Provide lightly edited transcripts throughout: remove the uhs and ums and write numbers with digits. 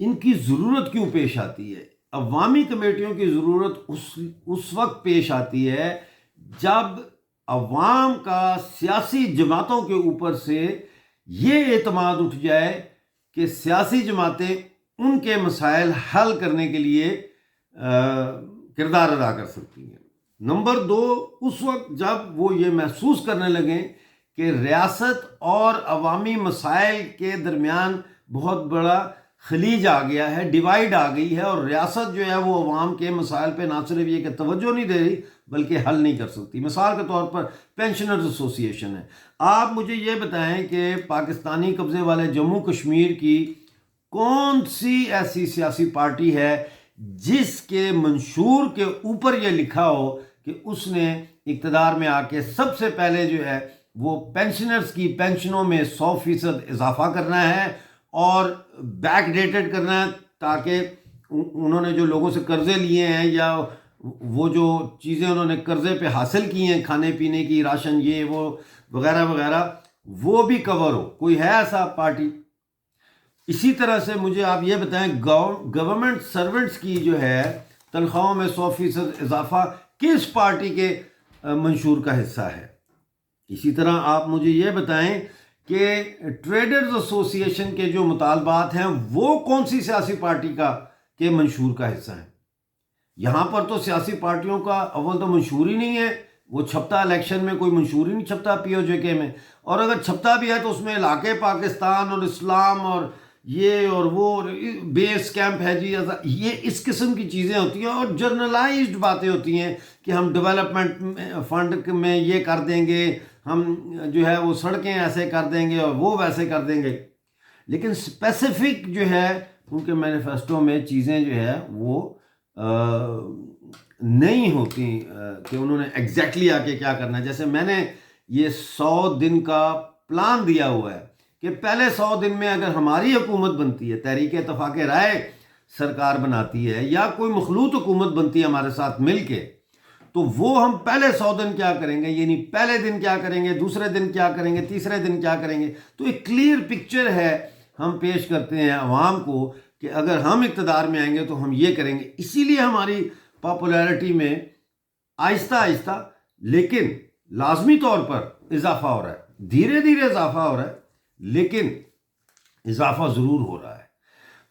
ان کی ضرورت کیوں پیش آتی ہے؟ عوامی کمیٹیوں کی ضرورت اس وقت پیش آتی ہے جب عوام کا سیاسی جماعتوں کے اوپر سے یہ اعتماد اٹھ جائے کہ سیاسی جماعتیں ان کے مسائل حل کرنے کے لیے کردار ادا کر سکتی ہیں۔ نمبر 2، اس وقت جب وہ یہ محسوس کرنے لگیں کہ ریاست اور عوامی مسائل کے درمیان بہت بڑا خلیج آ گیا ہے، ڈیوائیڈ آ گئی ہے، اور ریاست جو ہے وہ عوام کے مسائل پہ نہ صرف یہ کہ توجہ نہیں دے رہی بلکہ حل نہیں کر سکتی۔ مثال کے طور پر پینشنرز ایسوسی ایشن ہے۔ آپ مجھے یہ بتائیں کہ پاکستانی قبضے والے جموں کشمیر کی کون سی ایسی سیاسی پارٹی ہے جس کے منشور کے اوپر یہ لکھا ہو کہ اس نے اقتدار میں آ کے سب سے پہلے جو ہے وہ پینشنرز کی پینشنوں میں 100% اضافہ کرنا ہے اور بیک ڈیٹڈ کرنا ہے، تاکہ انہوں نے جو لوگوں سے قرضے لیے ہیں یا وہ جو چیزیں انہوں نے قرضے پہ حاصل کی ہیں، کھانے پینے کی، راشن، یہ وہ وغیرہ وغیرہ، وہ بھی کور ہو۔ کوئی ہے ایسا پارٹی؟ اسی طرح سے مجھے آپ یہ بتائیں گورنمنٹ سرونٹس کی جو ہے تنخواہوں میں 100% اضافہ کس پارٹی کے منشور کا حصہ ہے؟ اسی طرح آپ مجھے یہ بتائیں کہ ٹریڈرز ایسوسی ایشن کے جو مطالبات ہیں وہ کون سی سیاسی پارٹی کے منشور کا حصہ ہیں؟ یہاں پر تو سیاسی پارٹیوں کا اول تو منشور ہی نہیں ہے، وہ چھپتا الیکشن میں کوئی منشور ہی نہیں چھپتا پی او جے کے میں، اور اگر چھپتا بھی ہے تو اس میں علاقے پاکستان اور اسلام اور یہ اور وہ بیس کیمپ ہے جی، یہ اس قسم کی چیزیں ہوتی ہیں، اور جرنلائزڈ باتیں ہوتی ہیں کہ ہم ڈیولپمنٹ فنڈ میں یہ کر دیں گے، ہم جو ہے وہ سڑکیں ایسے کر دیں گے اور وہ ویسے کر دیں گے، لیکن اسپیسیفک جو ہے ان کے مینیفیسٹو میں چیزیں جو ہے وہ نہیں ہوتی کہ انہوں نے ایگزیکٹلی آ کے کیا کرنا ہے۔ جیسے میں نے یہ 100 دن کا پلان دیا ہوا ہے کہ پہلے 100 دن میں اگر ہماری حکومت بنتی ہے، تحریک اتفاق رائے سرکار بناتی ہے یا کوئی مخلوط حکومت بنتی ہے ہمارے ساتھ مل کے، تو وہ ہم پہلے 100 دن کیا کریں گے، یعنی پہلے دن کیا کریں گے، دوسرے دن کیا کریں گے، تیسرے دن کیا کریں گے، تو ایک کلیئر پکچر ہے ہم پیش کرتے ہیں عوام کو کہ اگر ہم اقتدار میں آئیں گے تو ہم یہ کریں گے۔ اسی لیے ہماری پاپولیرٹی میں آہستہ آہستہ لیکن لازمی طور پر اضافہ ہو رہا ہے، دھیرے دھیرے اضافہ ہو رہا ہے لیکن اضافہ ضرور ہو رہا ہے۔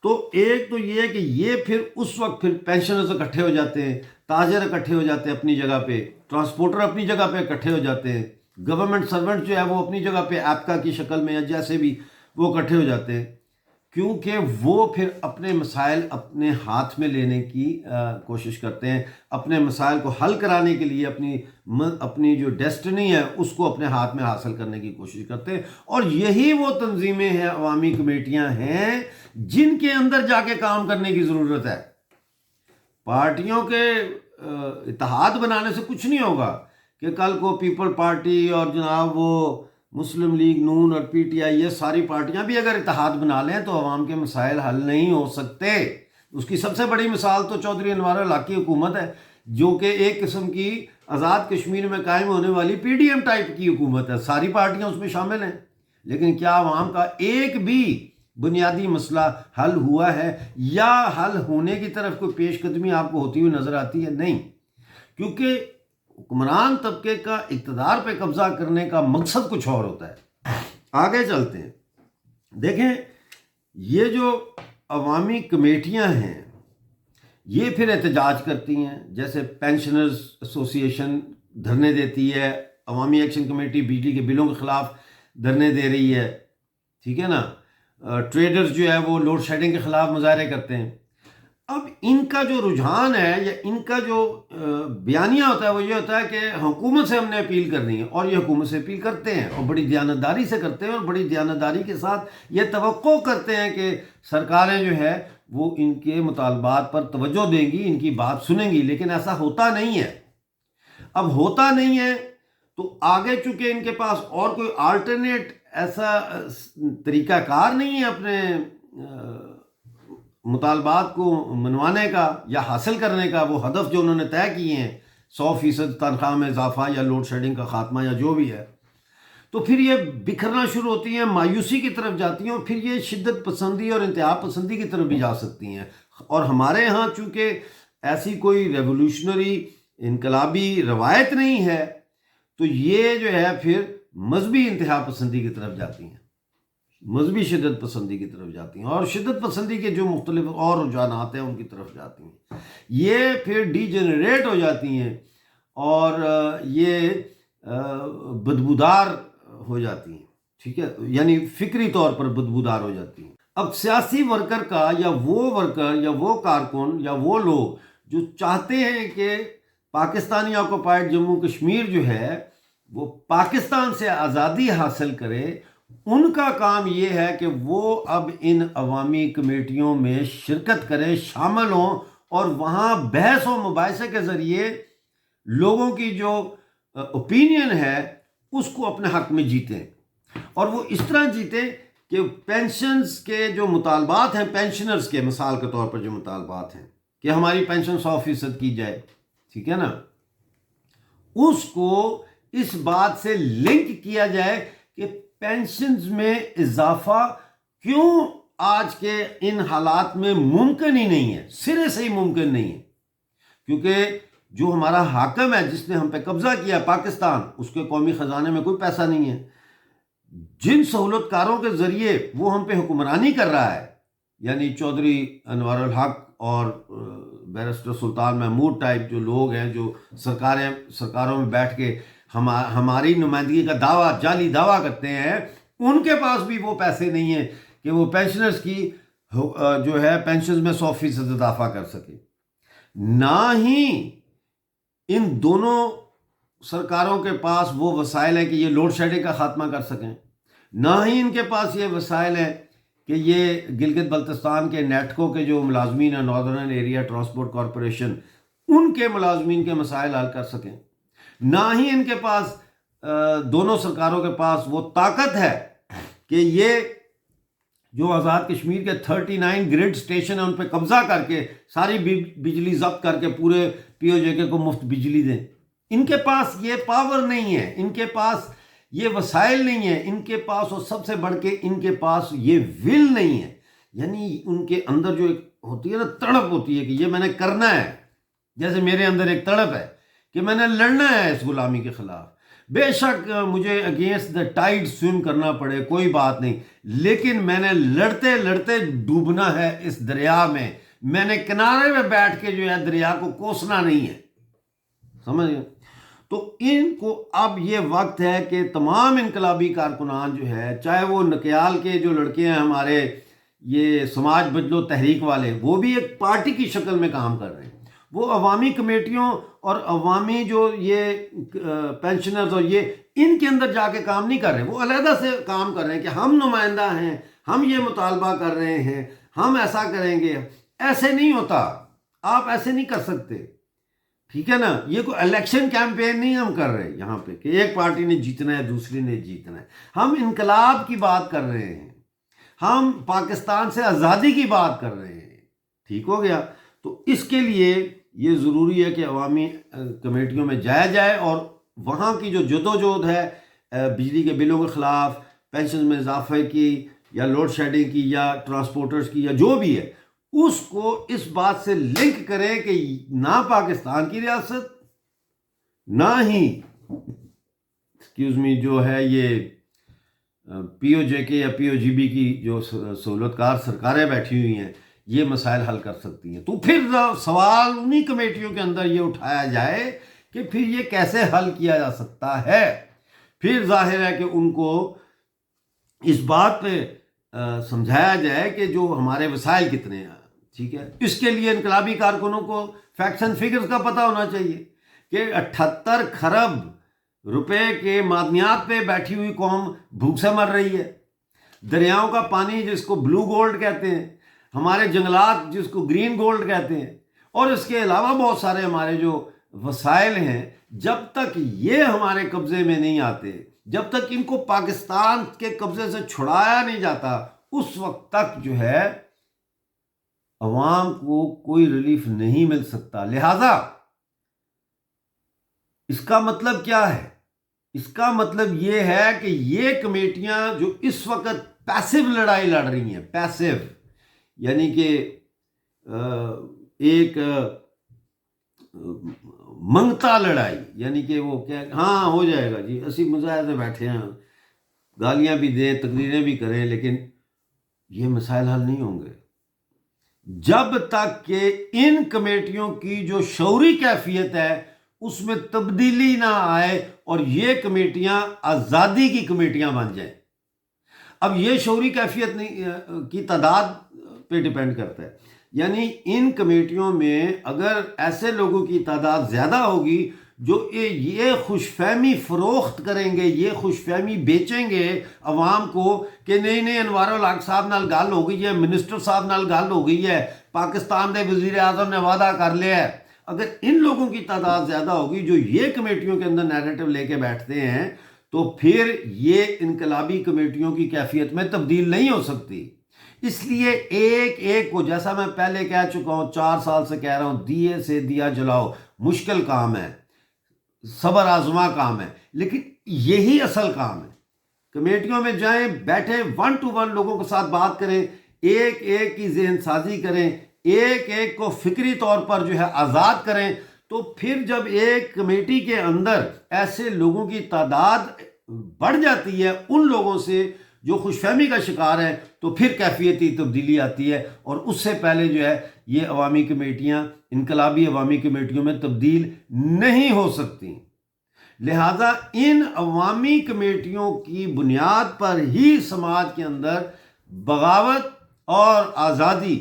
تو ایک تو یہ کہ یہ پھر اس وقت پھر پینشنرز اکٹھے ہو جاتے ہیں، تاجر اکٹھے ہو جاتے ہیں اپنی جگہ پہ، ٹرانسپورٹر اپنی جگہ پہ اکٹھے ہو جاتے ہیں، گورنمنٹ سرونٹ جو ہے وہ اپنی جگہ پہ ایپکا کی شکل میں یا جیسے بھی وہ اکٹھے ہو جاتے ہیں، کیونکہ وہ پھر اپنے مسائل اپنے ہاتھ میں لینے کی کوشش کرتے ہیں، اپنے مسائل کو حل کرانے کے لیے اپنی جو ڈیسٹنی ہے اس کو اپنے ہاتھ میں حاصل کرنے کی کوشش کرتے ہیں، اور یہی وہ تنظیمیں ہیں، عوامی کمیٹیاں ہیں جن کے اندر جا کے کام کرنے کی ضرورت ہے۔ پارٹیوں کے اتحاد بنانے سے کچھ نہیں ہوگا کہ کل کو پیپل پارٹی اور جناب وہ مسلم لیگ نون اور پی ٹی آئی، یہ ساری پارٹیاں بھی اگر اتحاد بنا لیں تو عوام کے مسائل حل نہیں ہو سکتے۔ اس کی سب سے بڑی مثال تو چودھری انوار الحق کی حکومت ہے، جو کہ ایک قسم کی آزاد کشمیر میں قائم ہونے والی پی ڈی ایم ٹائپ کی حکومت ہے، ساری پارٹیاں اس میں شامل ہیں، لیکن کیا عوام کا ایک بھی بنیادی مسئلہ حل ہوا ہے یا حل ہونے کی طرف کوئی پیش قدمی آپ کو ہوتی ہوئی نظر آتی ہے؟ نہیں، کیونکہ حکمران طبقے کا اقتدار پہ قبضہ کرنے کا مقصد کچھ اور ہوتا ہے۔ آگے چلتے ہیں، دیکھیں یہ جو عوامی کمیٹیاں ہیں یہ پھر احتجاج کرتی ہیں، جیسے پینشنرز ایسوسی ایشن دھرنے دیتی ہے، عوامی ایکشن کمیٹی بجلی کے بلوں کے خلاف دھرنے دے رہی ہے، ٹھیک ہے نا، ٹریڈرز جو ہے وہ لوڈ شیڈنگ کے خلاف مظاہرے کرتے ہیں۔ اب ان کا جو رجحان ہے یا ان کا جو بیانیہ ہوتا ہے وہ یہ ہوتا ہے کہ حکومت سے ہم نے اپیل کرنی ہے، اور یہ حکومت سے اپیل کرتے ہیں اور بڑی دیانتداری سے کرتے ہیں، اور بڑی دیانتداری کے ساتھ یہ توقع کرتے ہیں کہ سرکاریں جو ہے وہ ان کے مطالبات پر توجہ دیں گی، ان کی بات سنیں گی، لیکن ایسا ہوتا نہیں ہے۔ اب ہوتا نہیں ہے تو آگے چونکہ ان کے پاس اور کوئی آلٹرنیٹ ایسا طریقہ کار نہیں ہے اپنے مطالبات کو منوانے کا یا حاصل کرنے کا، وہ ہدف جو انہوں نے طے کیے ہیں 100% تنخواہ میں اضافہ یا لوڈ شیڈنگ کا خاتمہ یا جو بھی ہے، تو پھر یہ بکھرنا شروع ہوتی ہیں، مایوسی کی طرف جاتی ہیں، اور پھر یہ شدت پسندی اور انتہا پسندی کی طرف بھی جا سکتی ہیں۔ اور ہمارے ہاں چونکہ ایسی کوئی ریولوشنری انقلابی روایت نہیں ہے، تو یہ جو ہے پھر مذہبی انتہا پسندی کی طرف جاتی ہیں، مذہبی شدت پسندی کی طرف جاتی ہیں، اور شدت پسندی کے جو مختلف اور رجحانات ہیں ان کی طرف جاتی ہیں۔ یہ پھر ڈی جنریٹ ہو جاتی ہیں اور یہ بدبودار ہو جاتی ہیں، ٹھیک ہے، یعنی فکری طور پر بدبودار ہو جاتی ہیں۔ اب سیاسی ورکر کا، یا وہ ورکر یا وہ کارکن یا وہ لوگ جو چاہتے ہیں کہ پاکستانی آکوپائڈ جموں کشمیر جو ہے وہ پاکستان سے آزادی حاصل کرے، ان کا کام یہ ہے کہ وہ اب ان عوامی کمیٹیوں میں شرکت کریں، شامل ہوں، اور وہاں بحث و مباحثے کے ذریعے لوگوں کی جو اوپینین ہے اس کو اپنے حق میں جیتیں، اور وہ اس طرح جیتیں کہ پینشنز کے جو مطالبات ہیں، پینشنرز کے مثال کے طور پر جو مطالبات ہیں کہ ہماری پینشن 100% کی جائے، ٹھیک ہے نا، اس کو اس بات سے لنک کیا جائے کہ پینشنز میں اضافہ کیوں آج کے ان حالات میں ممکن ہی نہیں ہے، سرے سے ہی ممکن نہیں ہے، کیونکہ جو ہمارا حاکم ہے جس نے ہم پہ قبضہ کیا پاکستان، اس کے قومی خزانے میں کوئی پیسہ نہیں ہے۔ جن سہولت کاروں کے ذریعے وہ ہم پہ حکمرانی کر رہا ہے، یعنی چودھری انوار الحق اور بیرسٹر سلطان محمود ٹائپ جو لوگ ہیں، جو سرکاروں میں بیٹھ کے ہماری نمائندگی کا دعویٰ، جعلی دعویٰ کرتے ہیں، ان کے پاس بھی وہ پیسے نہیں ہیں کہ وہ پینشنرز کی جو ہے پینشنز میں 100% اضافہ کر سکے۔ نہ ہی ان دونوں سرکاروں کے پاس وہ وسائل ہے کہ یہ لوڈ شیڈنگ کا خاتمہ کر سکیں، نہ ہی ان کے پاس یہ وسائل ہے کہ یہ گلگت بلتستان کے نیٹکو کے جو ملازمین ہیں، ناردرن ایریا ٹرانسپورٹ کارپوریشن، ان کے ملازمین کے مسائل حل کر سکیں، نہ ہی ان کے پاس دونوں سرکاروں کے پاس وہ طاقت ہے کہ یہ جو آزاد کشمیر کے 39 گریڈ سٹیشن ہیں ان پہ قبضہ کر کے ساری بجلی ضبط کر کے پورے پی او جے کے کو مفت بجلی دیں۔ ان کے پاس یہ پاور نہیں ہے، ان کے پاس یہ وسائل نہیں ہیں، ان کے پاس، اور سب سے بڑھ کے ان کے پاس یہ ول نہیں ہے، یعنی ان کے اندر جو ایک ہوتی ہے نا تڑپ ہوتی ہے کہ یہ میں نے کرنا ہے، جیسے میرے اندر ایک تڑپ ہے کہ میں نے لڑنا ہے اس غلامی کے خلاف، بے شک مجھے اگینسٹ دا ٹائڈ سوئم کرنا پڑے کوئی بات نہیں، لیکن میں نے لڑتے لڑتے ڈوبنا ہے اس دریا میں نے کنارے میں بیٹھ کے جو ہے دریا کو کوسنا نہیں ہے، سمجھ گئے؟ تو ان کو اب یہ وقت ہے کہ تمام انقلابی کارکنان جو ہے، چاہے وہ نکیال کے جو لڑکے ہیں ہمارے، یہ سماج بدلو تحریک والے، وہ بھی ایک پارٹی کی شکل میں کام کر رہے ہیں، وہ عوامی کمیٹیوں اور عوامی جو یہ پینشنرز اور یہ ان کے اندر جا کے کام نہیں کر رہے، وہ علیحدہ سے کام کر رہے ہیں کہ ہم نمائندہ ہیں، ہم یہ مطالبہ کر رہے ہیں، ہم ایسا کریں گے۔ ایسے نہیں ہوتا، آپ ایسے نہیں کر سکتے، ٹھیک ہے نا، یہ کوئی الیکشن کیمپین نہیں ہم کر رہے یہاں پہ کہ ایک پارٹی نے جیتنا ہے دوسری نے جیتنا ہے، ہم انقلاب کی بات کر رہے ہیں، ہم پاکستان سے آزادی کی بات کر رہے ہیں، ٹھیک ہو گیا؟ تو اس کے لیے یہ ضروری ہے کہ عوامی کمیٹیوں میں جایا جائے، اور وہاں کی جو جدوجہد ہے بجلی کے بلوں کے خلاف، پینشن میں اضافے کی، یا لوڈ شیڈنگ کی، یا ٹرانسپورٹرز کی، یا جو بھی ہے، اس کو اس بات سے لنک کریں کہ نہ پاکستان کی ریاست، نہ ہی جو ہے یہ پی او جے کے یا پی او جی بی کی جو سہولت کار سرکاریں بیٹھی ہوئی ہیں، یہ مسائل حل کر سکتی ہیں۔ تو پھر سوال انہی کمیٹیوں کے اندر یہ اٹھایا جائے کہ پھر یہ کیسے حل کیا جا سکتا ہے۔ پھر ظاہر ہے کہ ان کو اس بات پہ سمجھایا جائے کہ جو ہمارے وسائل کتنے ہیں، ٹھیک ہے۔ اس کے لیے انقلابی کارکنوں کو فیکٹس اینڈ فگرز کا پتہ ہونا چاہیے کہ 78 کھرب روپے کے معدنیات پہ بیٹھی ہوئی قوم بھوک سے مر رہی ہے، دریاؤں کا پانی جس کو بلو گولڈ کہتے ہیں، ہمارے جنگلات جس کو گرین گولڈ کہتے ہیں، اور اس کے علاوہ بہت سارے ہمارے جو وسائل ہیں، جب تک یہ ہمارے قبضے میں نہیں آتے، جب تک ان کو پاکستان کے قبضے سے چھڑایا نہیں جاتا، اس وقت تک جو ہے عوام کو کوئی ریلیف نہیں مل سکتا۔ لہذا اس کا مطلب کیا ہے؟ اس کا مطلب یہ ہے کہ یہ کمیٹیاں جو اس وقت پیسو لڑائی لڑ رہی ہیں، پیسو یعنی کہ ایک منگتا لڑائی، یعنی کہ وہ کیا ہاں ہو جائے گا جی، اسی مظاہرے بیٹھے ہیں، گالیاں بھی دیں، تقریریں بھی کریں، لیکن یہ مسائل حل نہیں ہوں گے جب تک کہ ان کمیٹیوں کی جو شعوری کیفیت ہے اس میں تبدیلی نہ آئے اور یہ کمیٹیاں آزادی کی کمیٹیاں بن جائیں۔ اب یہ شعوری کیفیت کی تعداد پہ ڈیپینڈ کرتا ہے، یعنی ان کمیٹیوں میں اگر ایسے لوگوں کی تعداد زیادہ ہوگی جو یہ خوش فہمی فروخت کریں گے، یہ خوش فہمی بیچیں گے عوام کو کہ نہیں انوار الحق صاحب نال گل ہو گئی ہے، منسٹر صاحب نال گل ہو گئی ہے، پاکستان دے وزیر اعظم نے وعدہ کر لیا ہے، اگر ان لوگوں کی تعداد زیادہ ہوگی جو یہ کمیٹیوں کے اندر نیریٹو لے کے بیٹھتے ہیں تو پھر یہ انقلابی کمیٹیوں کی کیفیت میں تبدیل نہیں ہو سکتی۔ اس لیے ایک ایک کو، جیسا میں پہلے کہہ چکا ہوں، 4 سال سے کہہ رہا ہوں، دیے سے دیا جلاؤ مشکل کام ہے، صبر آزما کام ہے، لیکن یہی اصل کام ہے۔ کمیٹیوں میں جائیں، بیٹھیں، 1 to 1 لوگوں کے ساتھ بات کریں، ایک ایک کی ذہن سازی کریں، ایک ایک کو فکری طور پر جو ہے آزاد کریں، تو پھر جب ایک کمیٹی کے اندر ایسے لوگوں کی تعداد بڑھ جاتی ہے ان لوگوں سے جو خوش فہمی کا شکار ہے، تو پھر کیفیتی تبدیلی آتی ہے، اور اس سے پہلے جو ہے یہ عوامی کمیٹیاں انقلابی عوامی کمیٹیوں میں تبدیل نہیں ہو سکتی۔ لہٰذا ان عوامی کمیٹیوں کی بنیاد پر ہی سماج کے اندر بغاوت اور آزادی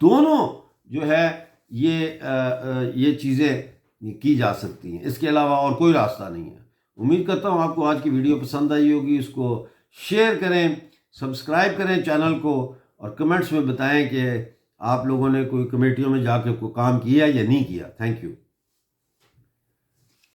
دونوں جو ہے یہ چیزیں کی جا سکتی ہیں، اس کے علاوہ اور کوئی راستہ نہیں ہے۔ امید کرتا ہوں آپ کو آج کی ویڈیو پسند آئی ہوگی، اس کو شیئر کریں، سبسکرائب کریں چینل کو، اور کمنٹس میں بتائیں کہ آپ لوگوں نے کوئی کمیٹیوں میں جا کے کوئی کام کیا یا نہیں کیا۔ Thank you.